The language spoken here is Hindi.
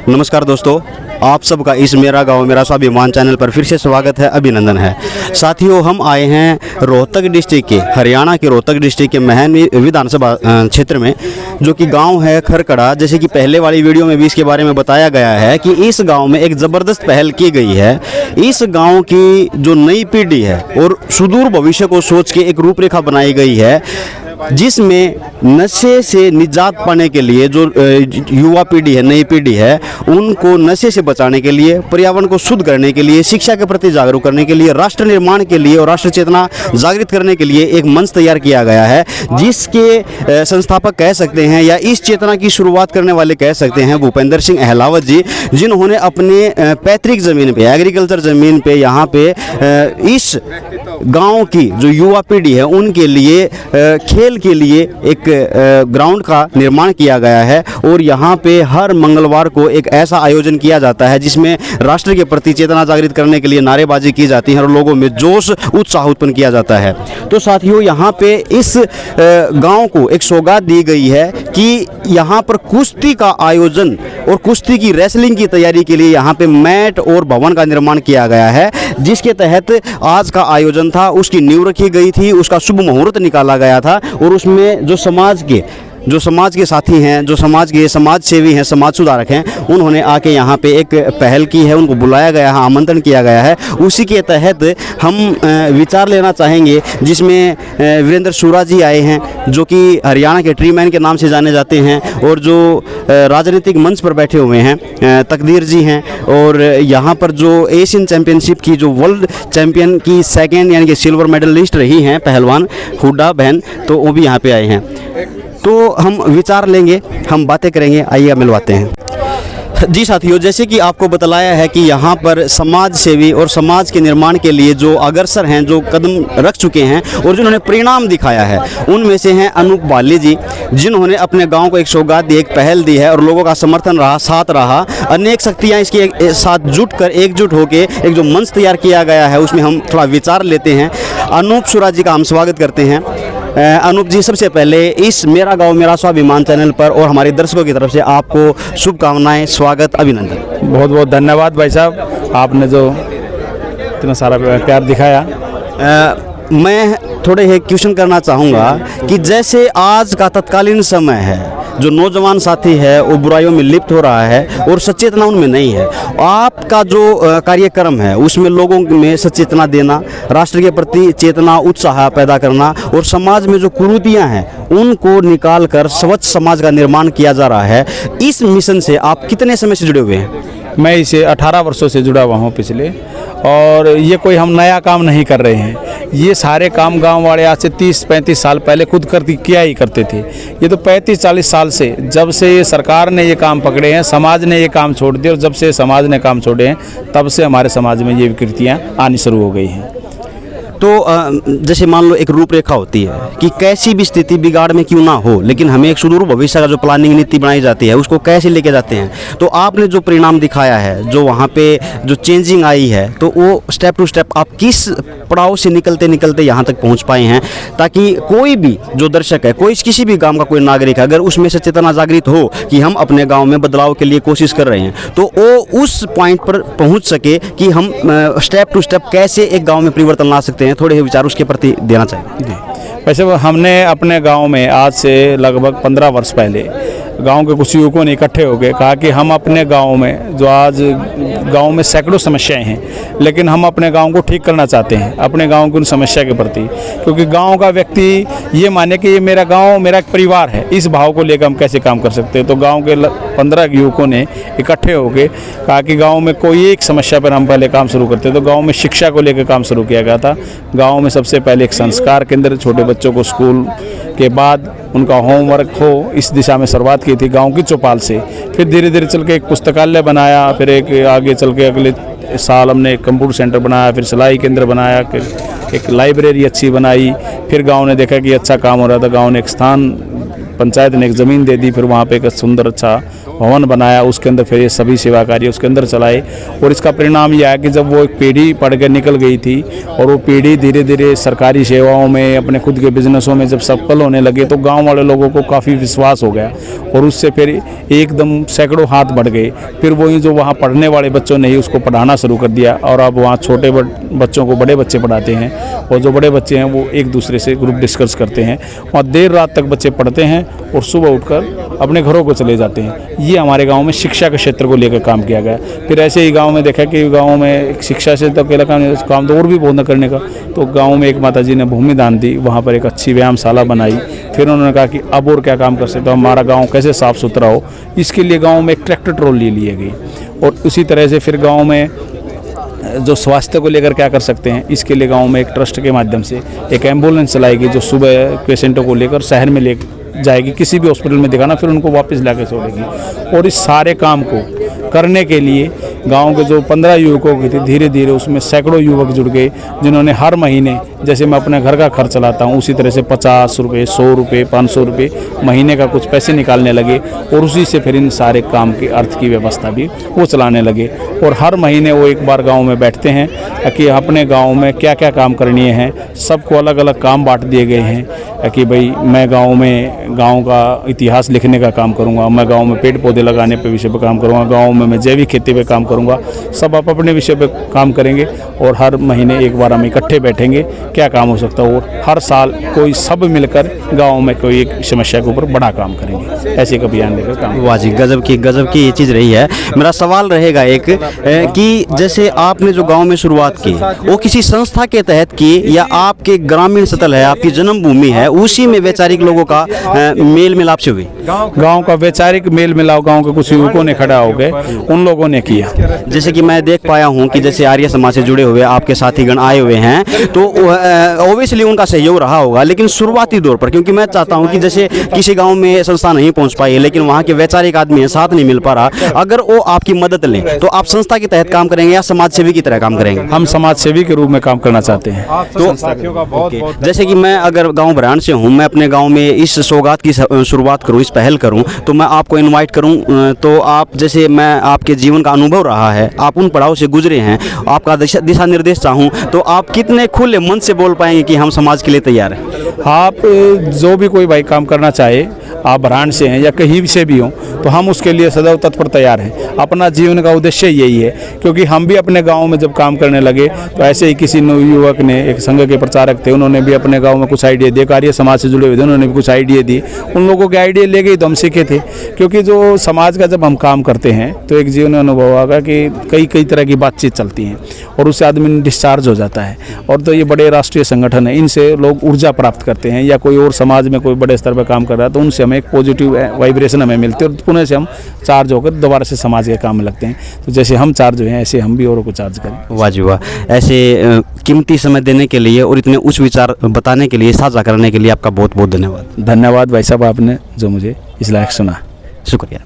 नमस्कार दोस्तों, आप सबका इस मेरा गांव मेरा स्वाभिमान चैनल पर फिर से स्वागत है, अभिनंदन है। साथियों, हम आए हैं रोहतक डिस्ट्रिक्ट के, हरियाणा के रोहतक डिस्ट्रिक्ट के महन विधानसभा क्षेत्र में, जो कि गांव है खरकड़ा। जैसे कि पहले वाली वीडियो में भी इसके बारे में बताया गया है कि इस गांव में एक ज़बरदस्त पहल की गई है। इस गांव की जो नई पीढ़ी है और सुदूर भविष्य को सोच के एक रूपरेखा बनाई गई है, जिसमें नशे से निजात पाने के लिए जो युवा पीढ़ी है, नई पीढ़ी है, उनको नशे से बचाने के लिए, पर्यावरण को शुद्ध करने के लिए, शिक्षा के प्रति जागरूक करने के लिए, राष्ट्र निर्माण के लिए और राष्ट्र चेतना जागृत करने के लिए एक मंच तैयार किया गया है, जिसके संस्थापक कह सकते हैं या इस चेतना की शुरुआत करने वाले कह सकते हैं भूपेंद्र सिंह अहलावत जी, जिन्होंने अपने पैतृक ज़मीन पे, एग्रीकल्चर ज़मीन पे, यहाँ पे इस गांव की जो युवा पीढ़ी है उनके लिए खेल के लिए एक ग्राउंड का निर्माण किया गया है। और यहाँ पे हर मंगलवार को एक ऐसा आयोजन किया जाता है जिसमें राष्ट्र के प्रति चेतना जागृत करने के लिए नारेबाजी की जाती है और लोगों में जोश उत्साह उत्पन्न किया जाता है। तो साथियों, यहाँ पे इस गांव को एक सौगात दी गई है कि यहाँ पर कुश्ती का आयोजन और कुश्ती की रेसलिंग की तैयारी के लिए यहाँ पे मैट और भवन का निर्माण किया गया है, जिसके तहत आज का आयोजन था, उसकी नींव रखी गई थी, उसका शुभ मुहूर्त निकाला गया था। और उसमें जो समाज के साथी हैं, जो समाज के समाज सेवी हैं, समाज सुधारक हैं, उन्होंने आके यहाँ पे एक पहल की है, उनको बुलाया गया है, आमंत्रण किया गया है। उसी के तहत हम विचार लेना चाहेंगे, जिसमें वीरेंद्र सूरा जी आए हैं, जो कि हरियाणा के ट्री मैन के नाम से जाने जाते हैं, और जो राजनीतिक मंच पर बैठे हुए हैं तकदीर जी हैं, और यहाँ पर जो एशियन चैम्पियनशिप की जो वर्ल्ड चैम्पियन की सेकेंड यानी कि सिल्वर मेडलिस्ट रही हैं पहलवान हुड्डा बहन, तो वो भी यहाँ पे आए हैं। तो हम विचार लेंगे, हम बातें करेंगे, आइए मिलवाते हैं। जी साथियों, जैसे कि आपको बतलाया है कि यहाँ पर समाज सेवी और समाज के निर्माण के लिए जो अग्रसर हैं, जो कदम रख चुके हैं और जिन्होंने परिणाम दिखाया है, उनमें से हैं अनूप बाली जी, जिन्होंने अपने गांव को एक सौगात दी, एक पहल दी है और लोगों का समर्थन रहा, साथ रहा। अनेक शक्तियाँ इसके साथ जुटकर एकजुट होकर एक जो मंच तैयार किया गया है, उसमें हम थोड़ा विचार लेते हैं। अनूप सूरा जी का हम स्वागत करते हैं। अनूप जी, सबसे पहले इस मेरा गांव मेरा स्वाभिमान चैनल पर और हमारे दर्शकों की तरफ से आपको शुभकामनाएं, स्वागत, अभिनंदन। बहुत बहुत धन्यवाद भाई साहब, आपने जो इतना सारा प्यार दिखाया। मैं थोड़े एक क्वेश्चन करना चाहूँगा कि जैसे आज का तत्कालीन समय है, जो नौजवान साथी है वो बुराइयों में लिप्त हो रहा है और सचेतना उनमें नहीं है, आपका जो कार्यक्रम है उसमें लोगों में सचेतना देना, राष्ट्र के प्रति चेतना उत्साह पैदा करना और समाज में जो कुरीतियाँ हैं उनको निकाल कर स्वच्छ समाज का निर्माण किया जा रहा है। इस मिशन से आप कितने समय से जुड़े हुए हैं? मैं इसे 18 वर्षों से जुड़ा हुआ हूँ पिछले, और ये कोई हम नया काम नहीं कर रहे हैं। ये सारे काम गांव वाले आज से 30-35 साल पहले खुद किया ही करते थे। ये तो 35-40 साल से, जब से ये सरकार ने ये काम पकड़े हैं, समाज ने ये काम छोड़ दिए, और जब से समाज ने काम छोड़े हैं तब से हमारे समाज में ये विकृतियाँ आनी शुरू हो गई हैं। तो जैसे मान लो एक रूपरेखा होती है कि कैसी भी स्थिति बिगाड़ में क्यों ना हो, लेकिन हमें एक सुदूर भविष्य का जो प्लानिंग नीति बनाई जाती है उसको कैसे लेके जाते हैं। तो आपने जो परिणाम दिखाया है, जो वहाँ पे जो चेंजिंग आई है, तो वो स्टेप टू स्टेप आप किस पड़ाव से निकलते निकलते यहाँ तक पहुँच पाए हैं, ताकि कोई भी जो दर्शक है, कोई किसी भी गाँव का कोई नागरिक है, अगर उसमें से चेतना जागृत हो कि हम अपने गाँव में बदलाव के लिए कोशिश कर रहे हैं, तो वो उस पॉइंट पर पहुँच सके कि हम स्टेप टू स्टेप कैसे एक गाँव में परिवर्तन ला सकते हैं। थोड़े विचार उसके प्रति देना चाहिए। वैसे हमने अपने गांव में आज से लगभग 15 वर्ष पहले गांव के कुछ युवकों ने इकट्ठे होकर कहा कि हम अपने गांव में, जो आज गांव में सैकड़ों समस्याएं हैं, लेकिन हम अपने गांव को ठीक करना चाहते हैं, अपने गांव की उन समस्या के प्रति, क्योंकि गांव का व्यक्ति ये माने कि ये मेरा गांव मेरा एक परिवार है, इस भाव को लेकर हम कैसे काम कर सकते हैं। तो गांव के 15 युवकों ने इकट्ठे होकर कहा कि गाँव में कोई एक समस्या पर हम पहले काम शुरू करते हैं। तो गाँव में शिक्षा को लेकर काम शुरू किया गया था। गाँव में सबसे पहले एक संस्कार केंद्र, छोटे बच्चों को स्कूल के बाद उनका होमवर्क हो, इस दिशा में शुरुआत की थी गांव की चौपाल से। फिर धीरे धीरे चल के एक पुस्तकालय बनाया, फिर एक आगे चल के अगले साल हमने एक कंप्यूटर सेंटर बनाया, फिर सिलाई केंद्र बनाया, फिर एक लाइब्रेरी अच्छी बनाई। फिर गांव ने देखा कि अच्छा काम हो रहा था, गांव ने एक स्थान, पंचायत ने एक ज़मीन दे दी, फिर वहाँ पे एक सुंदर अच्छा भवन बनाया, उसके अंदर फिर ये सभी सेवा कार्य उसके अंदर चलाए। और इसका परिणाम यह है कि जब वो एक पीढ़ी पढ़ के निकल गई थी और वो पीढ़ी धीरे धीरे सरकारी सेवाओं में, अपने खुद के बिजनेसों में जब सफल होने लगे तो गांव वाले लोगों को काफ़ी विश्वास हो गया और उससे फिर एकदम सैकड़ों हाथ बढ़ गए। फिर वही जो वहाँ पढ़ने वाले बच्चों ने ही उसको पढ़ाना शुरू कर दिया और अब वहाँ छोटे बच्चों को बड़े बच्चे पढ़ाते हैं और जो बड़े बच्चे हैं वो एक दूसरे से ग्रुप डिस्कस करते हैं। वहाँ देर रात तक बच्चे पढ़ते हैं और सुबह उठकर अपने घरों को चले जाते हैं। ये हमारे गांव में शिक्षा के क्षेत्र को लेकर काम किया गया। फिर ऐसे ही गांव में देखा कि गांव में शिक्षा से तो अकेला काम तो और भी बहुत न करने का, तो गांव में एक माता जी ने भूमि दान दी, वहाँ पर एक अच्छी व्यायामशाला बनाई। फिर उन्होंने कहा कि अब और क्या काम कर सकते हो, हमारा गाँव कैसे साफ़ सुथरा हो, इसके लिए गाँव में एक ट्रैक्टर ट्रॉली लिए गई। और उसी तरह से फिर गाँव में जो स्वास्थ्य को लेकर क्या कर सकते हैं, इसके लिए गांव में एक ट्रस्ट के माध्यम से एक एम्बुलेंस चलाएगी जो सुबह पेशेंटों को लेकर शहर में ले जाएगी, किसी भी हॉस्पिटल में दिखाना, फिर उनको वापस लाके छोड़ेगी। और इस सारे काम को करने के लिए गांव के जो 15 युवकों की थी, धीरे धीरे उसमें सैकड़ों युवक जुड़ गए, जिन्होंने हर महीने, जैसे मैं अपने घर का खर्च चलाता हूँ उसी तरह से 50 रुपये, 100 रुपये, 500 रुपये महीने का कुछ पैसे निकालने लगे और उसी से फिर इन सारे काम के अर्थ की व्यवस्था भी वो चलाने लगे। और हर महीने वो एक बार गांव में बैठते हैं कि अपने गांव में क्या क्या काम करनी है, सबको अलग अलग काम बांट दिए गए हैं कि भाई मैं गांव में गांव का इतिहास लिखने का काम करूंगा, मैं गांव में पेड़ पौधे लगाने पे विषय पे काम करूंगा, गांव में मैं जैविक खेती पे काम करूंगा। सब आप अपने विषय पे काम करेंगे और हर महीने एक बार हम इकट्ठे बैठेंगे, क्या काम हो सकता है, और हर साल कोई सब मिलकर गाँव में कोई एक समस्या के ऊपर बड़ा काम करेंगे। ऐसे एक अभियान लेकर काम। वाह जी, गजब की ये चीज़ रही है। मेरा सवाल रहेगा एक कि जैसे आपने जो गांव में शुरुआत की वो किसी संस्था के तहत की या आपके ग्रामीण स्थल है, आपकी जन्मभूमि है, उसी में वैचारिक लोगों का मेल मिलाप से हुई? गांव का वैचारिक मेल मिलाप गांव के कुछ युवकों ने खड़ा हो गए, उन लोगों ने किया। जैसे कि मैं देख पाया हूं कि जैसे आर्य समाज से जुड़े हुए आपके साथीगण आए हुए हैं, तो ऑब्वियसली उनका सहयोग रहा होगा, लेकिन शुरुआती दौर पर, क्योंकि मैं चाहता हूं कि जैसे किसी गांव में संस्था नहीं पहुंच पाई है लेकिन वहां के वैचारिक आदमी है, साथ नहीं मिल पा रहा, अगर वो आपकी मदद लें तो आप संस्था के तहत काम करेंगे या समाज सेवी की तरह काम करेंगे? हम समाज सेवी के रूप में काम करना चाहते हैं। तो जैसे कि मैं अगर गांव भरान से हूं, मैं अपने गांव में इस सौगात की शुरुआत करूं, इस पहल करूं, तो मैं आपको इनवाइट करूं, तो आप, जैसे मैं आपके जीवन का अनुभव रहा है, आप उन पड़ाव से गुजरे हैं, आपका दिशा निर्देश चाहूं तो आप कितने खुले मन से बोल पाएंगे कि हम समाज के लिए तैयार हैं? आप जो भी कोई भाई काम करना चाहे, आप भरान से हैं या कहीं से भी हों, तो हम उसके लिए सदैव तत्पर तैयार हैं। अपना जीवन का उद्देश्य यही है, क्योंकि हम भी अपने गांव में जब काम करने लगे तो ऐसे ही किसी युवक ने, एक संघ के प्रचारक थे, उन्होंने भी अपने गांव में कुछ आइडिया दिए, कार्य समाज से जुड़े हुए थे, उन्होंने भी कुछ आइडिया दी, उन लोगों के आइडिया ले गए तो हम सीखे थे। क्योंकि जो समाज का जब हम काम करते हैं तो एक जीवन अनुभव होगा कि कई तरह की बातचीत चलती हैं और उससे आदमी डिस्चार्ज हो जाता है। और तो ये बड़े राष्ट्रीय संगठन है, इनसे लोग ऊर्जा प्राप्त करते हैं, या कोई और समाज में कोई बड़े स्तर पर काम कर रहा है तो उनसे हमें एक पॉजिटिव वाइब्रेशन हमें मिलती है और पुनः से हम चार्ज होकर दोबारा से समाज के काम में लगते हैं। तो जैसे हम चार्ज हुए हैं ऐसे हम भी औरों को चार्ज करें। वाह जी वाह, ऐसे कीमती समय देने के लिए और इतने उच्च विचार बताने के लिए, साझा करने के लिए आपका बहुत बहुत धन्यवाद। धन्यवाद भाई साहब, आपने जो मुझे इस लायक सुना। शुक्रिया।